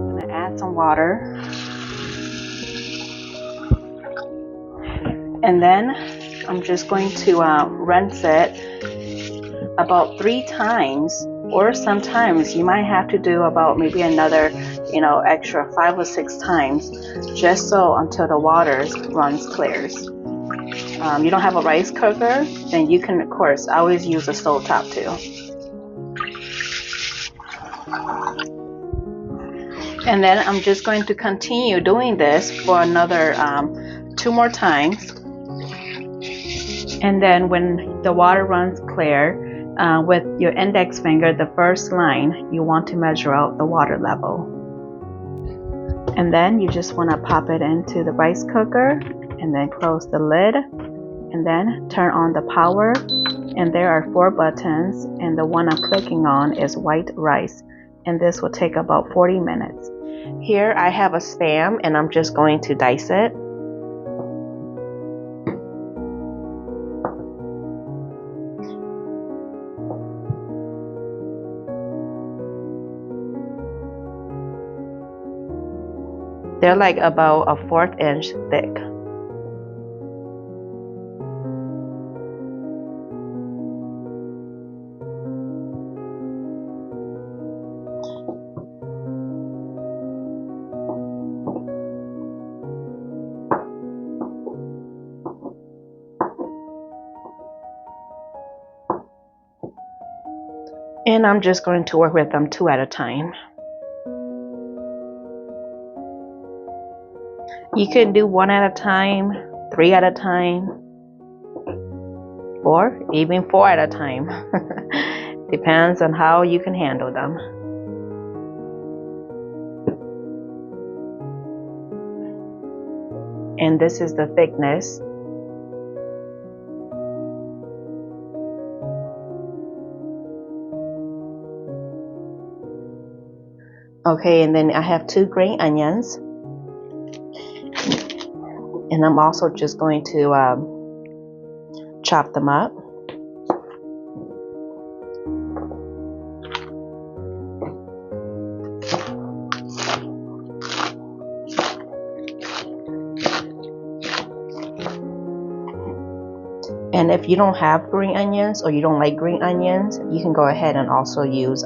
I'm gonna add some water. And then I'm just going to rinse it about 3 times, or sometimes you might have to do about maybe another, extra 5 or 6 times, just so until the water runs clears. You don't have a rice cooker, then you can, of course, always use a stove top too. And then I'm just going to continue doing this for another 2 more times. And then when the water runs clear, with your index finger, the first line, you want to measure out the water level. And then you just want to pop it into the rice cooker and then close the lid and then turn on the power. And there are 4 buttons, and the one I'm clicking on is white rice, and this will take about 40 minutes. Here I have a Spam, and I'm just going to dice it. They're like about a 1/4 inch thick. And I'm just going to work with them 2 at a time. You can do 1 at a time, 3 at a time, or even 4 at a time. Depends on how you can handle them. And this is the thickness. Okay, and then I have 2 green onions. And I'm also just going to chop them up. And if you don't have green onions, or you don't like green onions, you can go ahead and also use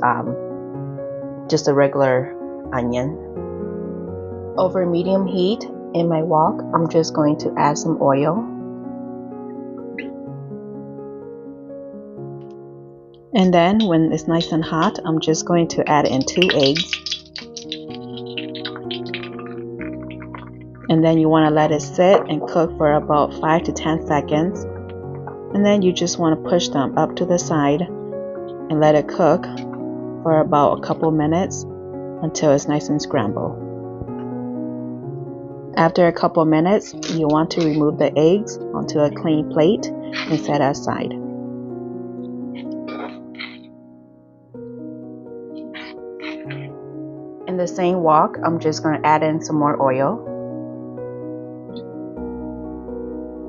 just a regular onion. Over medium heat in my wok, I'm just going to add some oil. And then when it's nice and hot, I'm just going to add in 2 eggs. And then you want to let it sit and cook for about 5 to 10 seconds. And then you just want to push them up to the side and let it cook for about a couple minutes until it's nice and scrambled. After a couple minutes, you want to remove the eggs onto a clean plate and set aside. In the same wok, I'm just going to add in some more oil.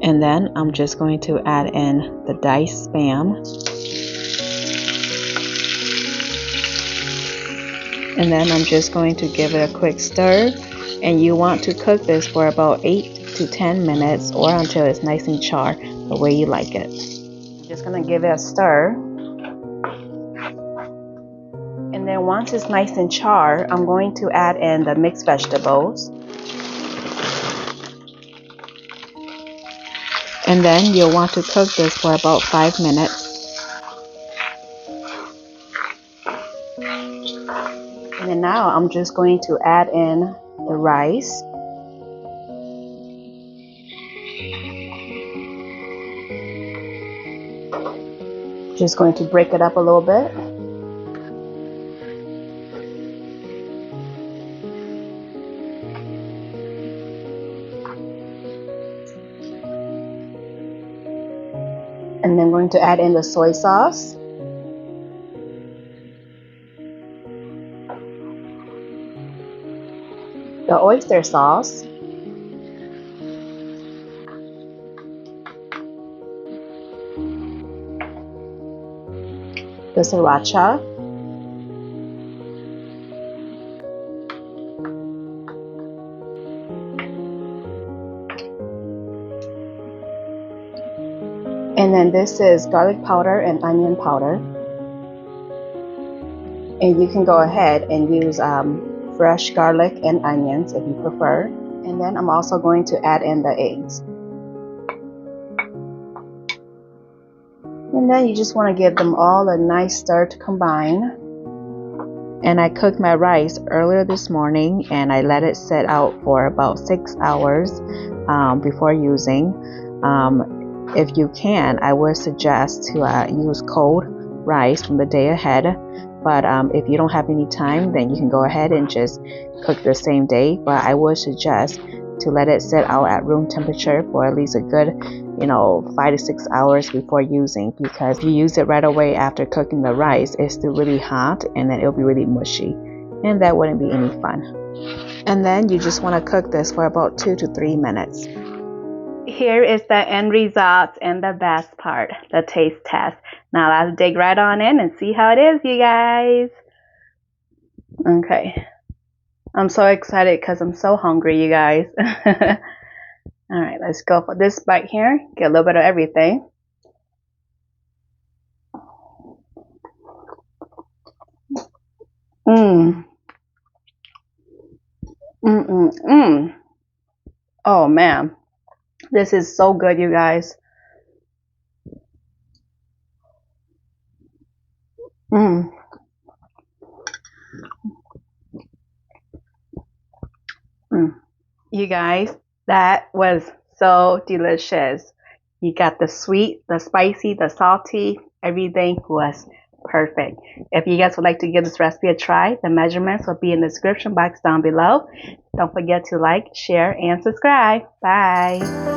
And then I'm just going to add in the diced Spam. And then I'm just going to give it a quick stir. And you want to cook this for about 8 to 10 minutes, or until it's nice and charred the way you like it. I'm just going to give it a stir. And then once it's nice and charred, I'm going to add in the mixed vegetables. And then you'll want to cook this for about 5 minutes. And then now I'm just going to add in the rice. Just going to break it up a little bit. And then I'm going to add in the soy sauce. The oyster sauce. The Sriracha. And then this is garlic powder and onion powder. And you can go ahead and use fresh garlic and onions if you prefer. And then I'm also going to add in the eggs. And then you just want to give them all a nice stir to combine. And I cooked my rice earlier this morning and I let it sit out for about 6 hours before using. If you can, I would suggest to use cold rice from the day ahead. But if you don't have any time, then you can go ahead and just cook the same day. But I would suggest to let it sit out at room temperature for at least a good 5 to 6 hours before using, because if you use it right away after cooking the rice, it's still really hot and then it'll be really mushy, and that wouldn't be any fun. And then you just want to cook this for about 2 to 3 minutes. Here is the end result and the best part, the taste test. Now let's dig right on in and see how it is, you guys. Okay, I'm so excited because I'm so hungry, you guys. All right, let's go for this bite here. Get a little bit of everything. Oh man, this is so good, you guys. You guys, that was so delicious. You got the sweet, the spicy, the salty, everything was perfect. If you guys would like to give this recipe a try, the measurements will be in the description box down below. Don't forget to like, share, and subscribe. Bye.